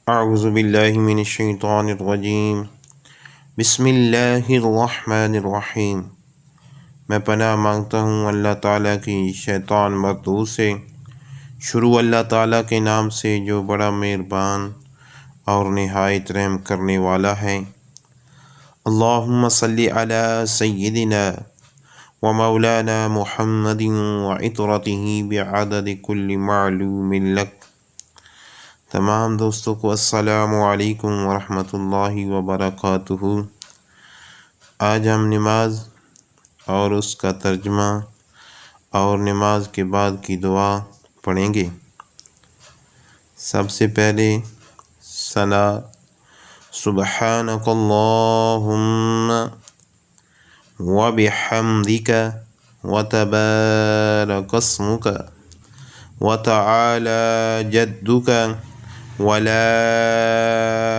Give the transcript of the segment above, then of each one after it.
اعوذ باللہ من الشیطان الرجیم بسم اللہ الرحمن الرحیم۔ میں پناہ مانگتا ہوں اللہ تعالیٰ کی شیطان مردود سے۔ شروع اللہ تعالیٰ کے نام سے جو بڑا مہربان اور نہایت رحم کرنے والا ہے۔ اللہم صلی علی سیدنا و مولانا محمد وعطرتہ بعدد کل معلوم لک۔ تمام دوستوں کو السلام علیکم ورحمۃ اللہ وبرکاتہ۔ آج ہم نماز اور اس کا ترجمہ اور نماز کے بعد کی دعا پڑھیں گے۔ سب سے پہلے ثنا سبحانک اللہم وبحمدک وتبارک اسمک وتعالی جدک ولا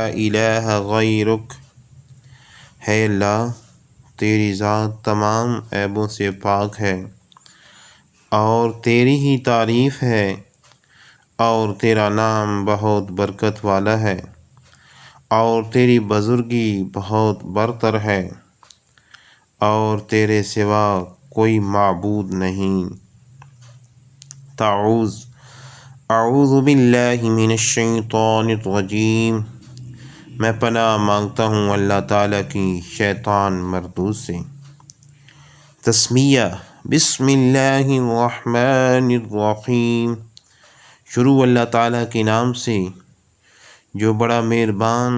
الہ غیرک۔ ہے اللہ، تیری ذات تمام عیبوں سے پاک ہے اور تیری ہی تعریف ہے، اور تیرا نام بہت برکت والا ہے، اور تیری بزرگی بہت برتر ہے، اور تیرے سوا کوئی معبود نہیں۔ اعوذ باللہ من الشیطان الرجیم۔ میں پناہ مانگتا ہوں اللہ تعالیٰ کی شیطان مردود سے۔ تسمیہ بسم اللہ الرحمن الرحیم۔ شروع اللہ تعالیٰ کے نام سے جو بڑا مہربان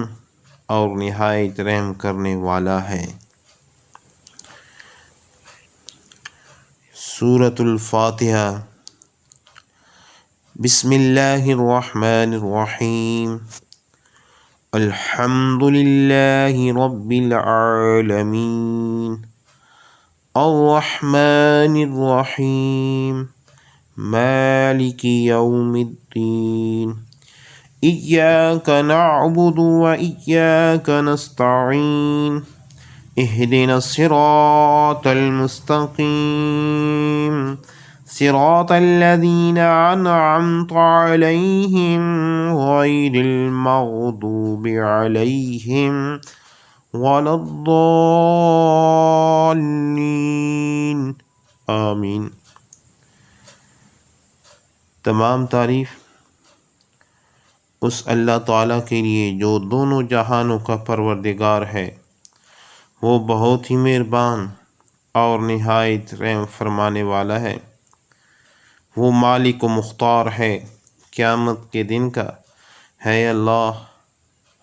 اور نہایت رحم کرنے والا ہے۔ سورۃ الفاتحہ۔ بسم اللہ الرحمن الرحیم۔ الحمد للہ رب العالمین الرحمن الرحیم مالک یوم الدین ایاک نعبد و ایاک نستعین اہدنا الصراط المستقیم صراط الذین انعمت علیہم غیر المغضوب علیہم ولا الضالین آمین۔ تمام تعریف اس اللہ تعالیٰ کے لیے جو دونوں جہانوں کا پروردگار ہے۔ وہ بہت ہی مہربان اور نہایت رحم فرمانے والا ہے۔ وہ مالک و مختار ہے قیامت کے دن کا۔ ہے اللہ،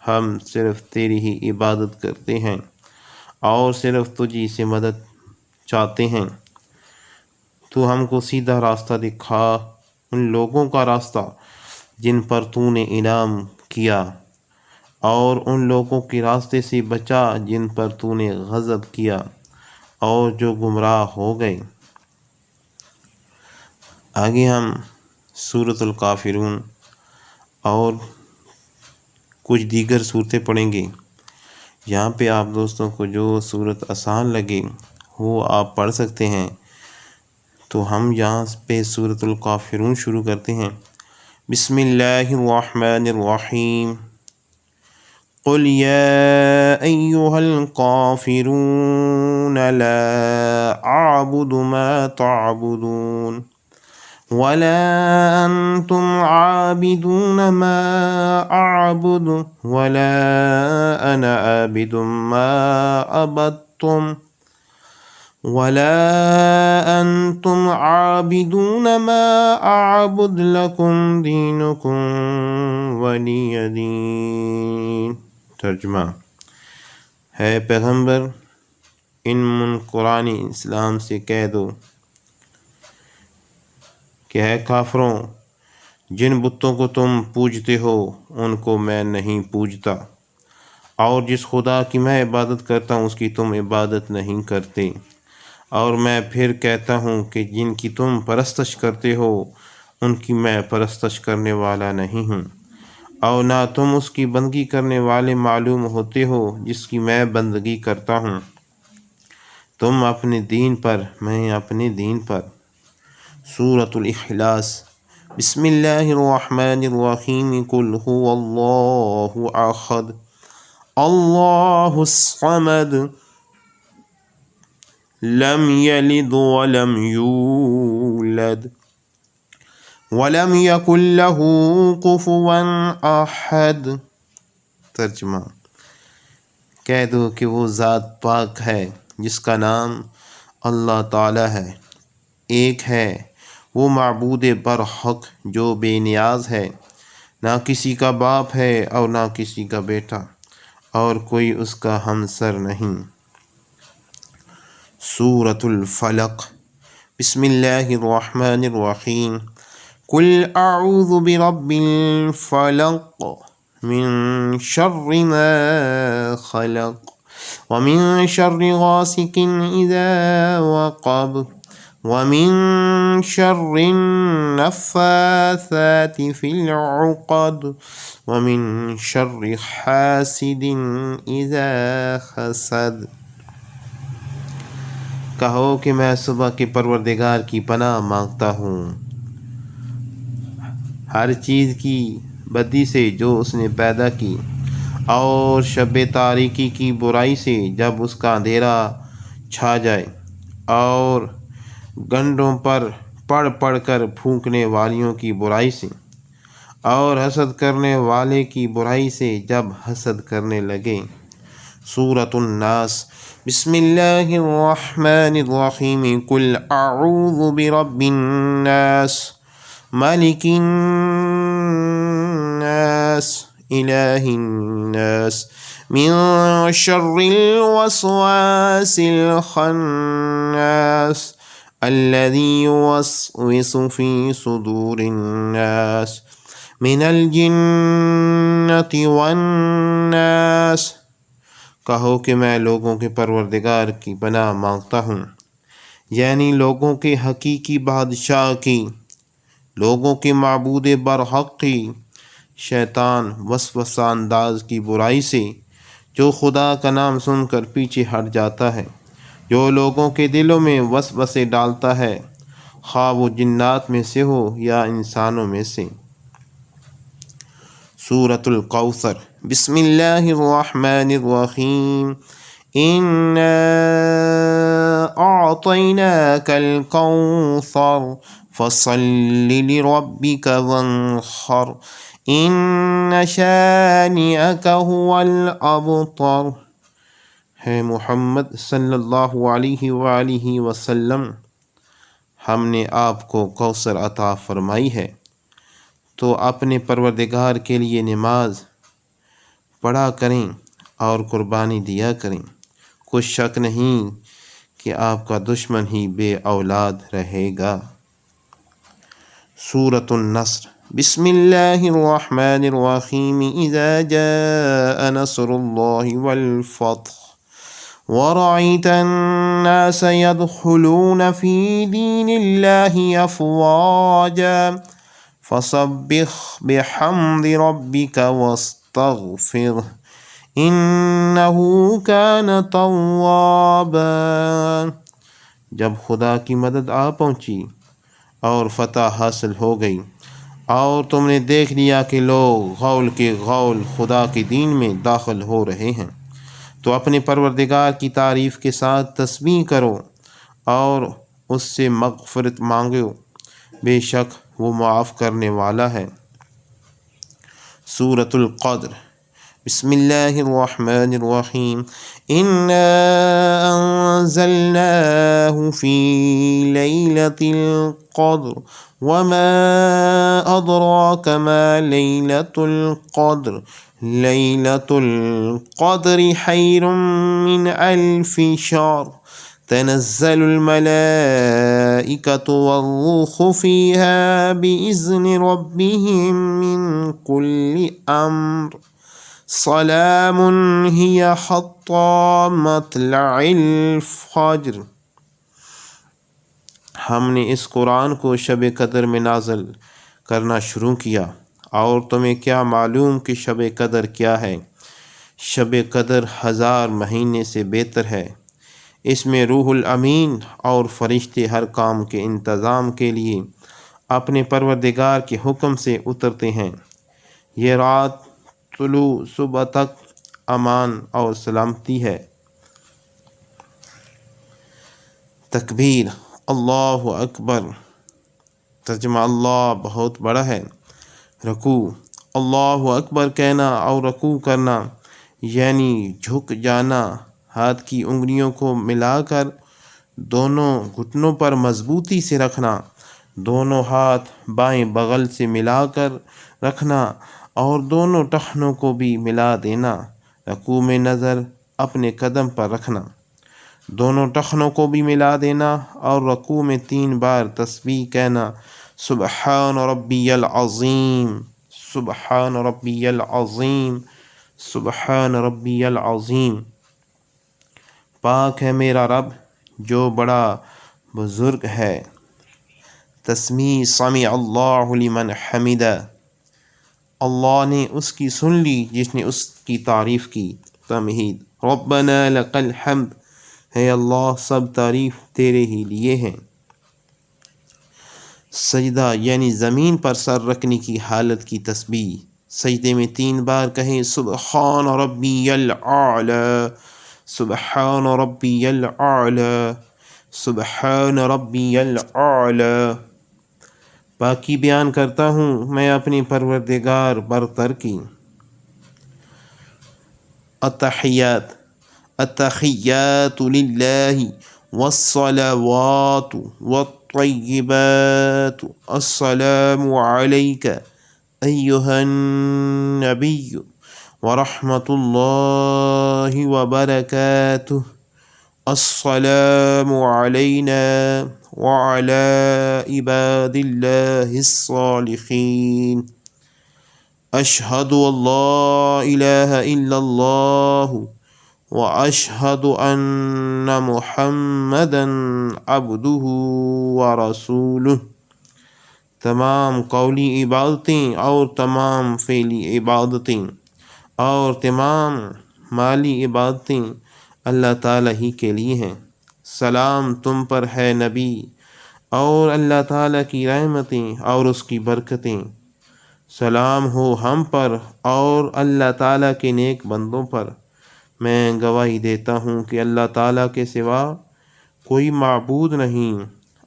ہم صرف تیری ہی عبادت کرتے ہیں اور صرف تجھی سے مدد چاہتے ہیں۔ تو ہم کو سیدھا راستہ دکھا، ان لوگوں کا راستہ جن پر تو نے انعام کیا، اور ان لوگوں کے راستے سے بچا جن پر تو نے غضب کیا اور جو گمراہ ہو گئے۔ آگے ہم سورۃ الکافرون اور کچھ دیگر صورتیں پڑھیں گے۔ یہاں پہ آپ دوستوں کو جو صورت آسان لگے وہ آپ پڑھ سکتے ہیں۔ تو ہم یہاں پہ سورۃ الکافرون شروع کرتے ہیں۔ بسم اللہ الرحمن الرحیم۔ قل یا ایہا الکافرون لا اعبد ما تعبدون ولا انتم عابدون ما اعبد ولا انا عابد ما عبدتم ولا انتم عابدون ما اعبد لکم دینکم ولی دین۔ ترجمہ ہے پیغمبر، ان منکران اسلام سے کہہ دو کہ ہے کافروں، جن بتوں کو تم پوجتے ہو ان کو میں نہیں پوجتا، اور جس خدا کی میں عبادت کرتا ہوں اس کی تم عبادت نہیں کرتے، اور میں پھر کہتا ہوں کہ جن کی تم پرستش کرتے ہو ان کی میں پرستش کرنے والا نہیں ہوں، اور نہ تم اس کی بندگی کرنے والے معلوم ہوتے ہو جس کی میں بندگی کرتا ہوں۔ تم اپنے دین پر، میں اپنے دین پر۔ سورۃ الاخلاص۔ بسم اللہ الرحمن الرحیم قل هو اللہ احد اللہ الصمد لم یلد ولم یولد ولم یکن لہ کفوا احد۔ ترجمہ: کہہ دو کہ وہ ذات پاک ہے جس کا نام اللہ تعالی ہے، ایک ہے وہ معبود برحق جو بے نیاز ہے، نہ کسی کا باپ ہے اور نہ کسی کا بیٹا، اور کوئی اس کا ہمسر نہیں۔ سورۃ الفلق۔ بسم اللہ الرحمن الرحیم۔ قل اعوذ برب الفلق من شر ما خلق ومن شر غاسق اذا وقب ومن شر النفاثات في العقد ومن شر حاسد اذا حسد۔ کہو کہ میں صبح کے پروردگار کی پناہ مانگتا ہوں ہر چیز کی بدی سے جو اس نے پیدا کی، اور شب تاریکی کی برائی سے جب اس کا اندھیرا چھا جائے، اور گنڈوں پر پڑھ پڑھ کر پھونکنے والیوں کی برائی سے، اور حسد کرنے والے کی برائی سے جب حسد کرنے لگے۔ سورۃ الناس۔ بسم اللہ الرحمن الرحیم۔ قل اعوذ برب الناس ملک الناس الہ الناس من شر الوسواس الخناس الذي يوسوس في صدور الناس من الجنة والناس۔ کہو کہ میں لوگوں کے پروردگار کی پناہ مانگتا ہوں، یعنی لوگوں کے حقیقی بادشاہ کی، لوگوں کے معبود برحق کی، شیطان وسوسہ انداز کی برائی سے جو خدا کا نام سن کر پیچھے ہٹ جاتا ہے، جو لوگوں کے دلوں میں وسوسے ڈالتا ہے، خواہ وہ جنات میں سے ہو یا انسانوں میں سے۔ سورۃ الکوثر۔ بسم اللہ الرحمن الرحیم۔ انا اعطیناک الکوثر فصل لربک وانحر ان شانئک هو الابتر۔ ہے محمد صلی اللہ علیہ وآلہ وسلم، ہم نے آپ کو کوثر عطا فرمائی ہے، تو اپنے پروردگار کے لیے نماز پڑھا کریں اور قربانی دیا کریں، کچھ شک نہیں کہ آپ کا دشمن ہی بے اولاد رہے گا۔ سورۃ النصر۔ بسم اللہ الرحمن الرحیم۔ اذا جاء نصر اللہ والفتح ورأيت الناس يدخلون في دين الله أفواجا فسبح بحمد ربك واستغفره إنه كان توابا۔ جب خدا کی مدد آ پہنچی اور فتح حاصل ہو گئی، اور تم نے دیکھ لیا کہ لوگ غول کے غول خدا کے دین میں داخل ہو رہے ہیں، تو اپنے پروردگار کی تعریف کے ساتھ تسبیح کرو اور اس سے مغفرت مانگو، بے شک وہ معاف کرنے والا ہے۔ سورۃ القدر۔ بسم اللہ الرحمن الرحیم۔ انا انزلناه في ليلة القدر وما ادراك ما ليلة القدر ليلة القدر خير من ألف شهر تنزل الملائكة والروح فيها بإذن ربهم من كل أمر سلام هي حتى مطلع الفجر۔ ہم نے اس قرآن کو شب قدر میں نازل کرنا شروع کیا، اور تمہیں کیا معلوم کہ شب قدر کیا ہے؟ شب قدر 1000 مہینے سے بہتر ہے۔ اس میں روح الامین اور فرشتے ہر کام کے انتظام کے لیے اپنے پروردگار کے حکم سے اترتے ہیں۔ یہ رات طلوع صبح تک امان اور سلامتی ہے۔ تکبیر، اللہ اکبر۔ ترجمہ، اللہ بہت بڑا ہے۔ رکوع، اللہ اکبر کہنا اور رکوع کرنا یعنی جھک جانا، ہاتھ کی انگلیوں کو ملا کر دونوں گھٹنوں پر مضبوطی سے رکھنا، دونوں ہاتھ بائیں بغل سے ملا کر رکھنا اور دونوں ٹخنوں کو بھی ملا دینا۔ رکوع میں نظر اپنے قدم پر رکھنا، دونوں ٹخنوں کو بھی ملا دینا اور رکوع میں 3 بار تسبیح کہنا، سبحان ربی العظیم، سبحان ربی العظیم، سبحان ربی العظیم۔ پاک ہے میرا رب جو بڑا بزرگ ہے۔ تسمیع، سمع اللہ لمن حمدہ، اللہ نے اس کی سن لی جس نے اس کی تعریف کی۔ تمہید، ربنا لک الحمد، ہے اللہ سب تعریف تیرے ہی لیے ہیں۔ سجدہ یعنی زمین پر سر رکھنے کی حالت کی تسبیح، سجدے میں 3 بار کہیں سبحان ربی الاعلی، سبحان ربی الاعلی، سبحان ربی الاعلی۔ باقی بیان کرتا ہوں میں اپنے پروردگار برتر کی۔ التحیات، التحیات للہ والصلوات والطیبات، السلام علیک ایہا النبی ورحمۃ اللہ وبرکاتہ، السلام علینا وعلی عباد اللہ الصالحین، اشہد ان لا الہ الا اللہ واشہد ان محمدا عبدہ ورسولہ۔ تمام قولی عبادتیں اور تمام فعلی عبادتیں اور تمام مالی عبادتیں اللہ تعالیٰ ہی کے لیے ہیں۔ سلام تم پر ہے نبی، اور اللہ تعالیٰ کی رحمتیں اور اس کی برکتیں۔ سلام ہو ہم پر اور اللہ تعالیٰ کے نیک بندوں پر۔ میں گواہی دیتا ہوں کہ اللہ تعالیٰ کے سوا کوئی معبود نہیں،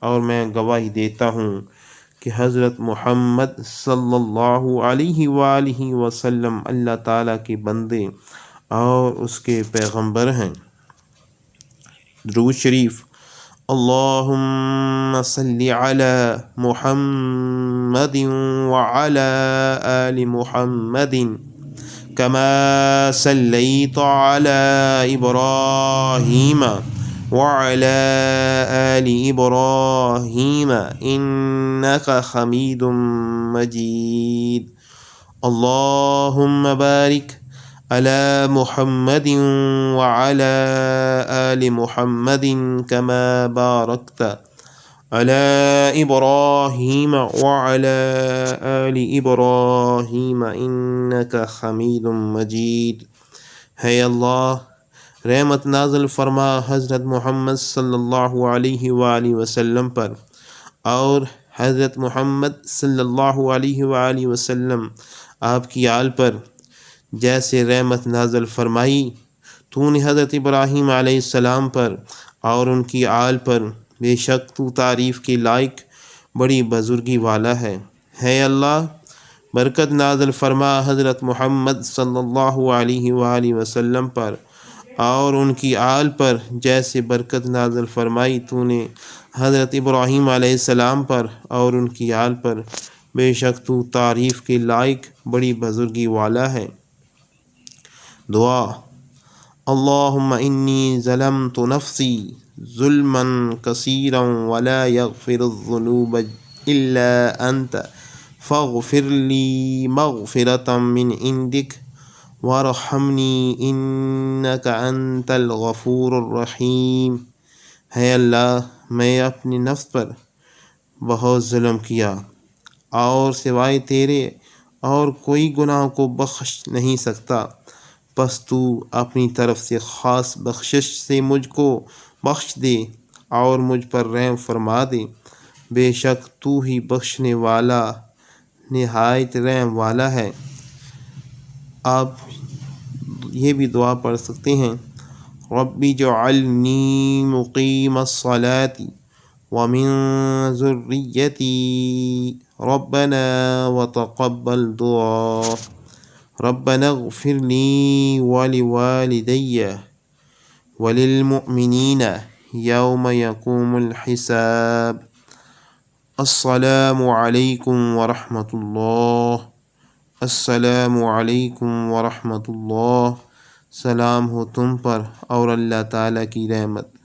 اور میں گواہی دیتا ہوں کہ حضرت محمد صلی اللہ علیہ وآلہ وسلم اللہ تعالیٰ کے بندے اور اس کے پیغمبر ہیں۔ درود شریف، اللہم صلی علی محمد وعلی آل محمد کما صلیت علی ابراہیم وعلی آل ابراہیم انک حمید مجید، اللہم بارک علی محمد وعلی آل محمد کما بارکت علی ابراہیم وعلی آل ابراہیم انک حمید مجید۔ ہے اللہ، رحمت نازل فرما حضرت محمد صلی اللہ علیہ وآلہ وسلم پر، اور حضرت محمد صلی اللہ علیہ وآلہ وسلم آپ کی آل پر، جیسے رحمت نازل فرمائی تو نے حضرت ابراہیم علیہ السلام پر اور ان کی آل پر، بے شک تو تعریف کے لائق بڑی بزرگی والا ہے۔ ہے اللہ، برکت نازل فرما حضرت محمد صلی اللہ علیہ وآلہ وسلم پر اور ان کی آل پر، جیسے برکت نازل فرمائی تو نے حضرت ابراہیم علیہ السلام پر اور ان کی آل پر، بے شک تو تعریف کے لائق بڑی بزرگی والا ہے۔ دعا، اللہم انی ظلمت نفسی ظلما کثیرا ولا یغفر الذنوب الا انت فاغفر لی مغفرة من عندک وارحمنی انک انت الغفور الرحیم۔ ہے اللہ، میں اپنے نفس پر بہت ظلم کیا، اور سوائے تیرے اور کوئی گناہ کو بخش نہیں سکتا، پس تو اپنی طرف سے خاص بخشش سے مجھ کو بخش دے اور مجھ پر رحم فرما دے۔ بے شک تو ہی بخشنے والا نہایت رحم والا ہے۔ آپ یہ بھی دعا پڑھ سکتے ہیں، رب اجعلنی مقیم الصلاة ومن ذریتی ربنا وتقبل دعاء ربنا اغفر لی ولوالدی وللمؤمنین یوم یقوم الحساب۔ السلام علیکم ورحمۃ اللہ۔ السلام علیکم ورحمۃ اللہ۔ سلام ہو تم پر اور اللہ تعالیٰ کی رحمت۔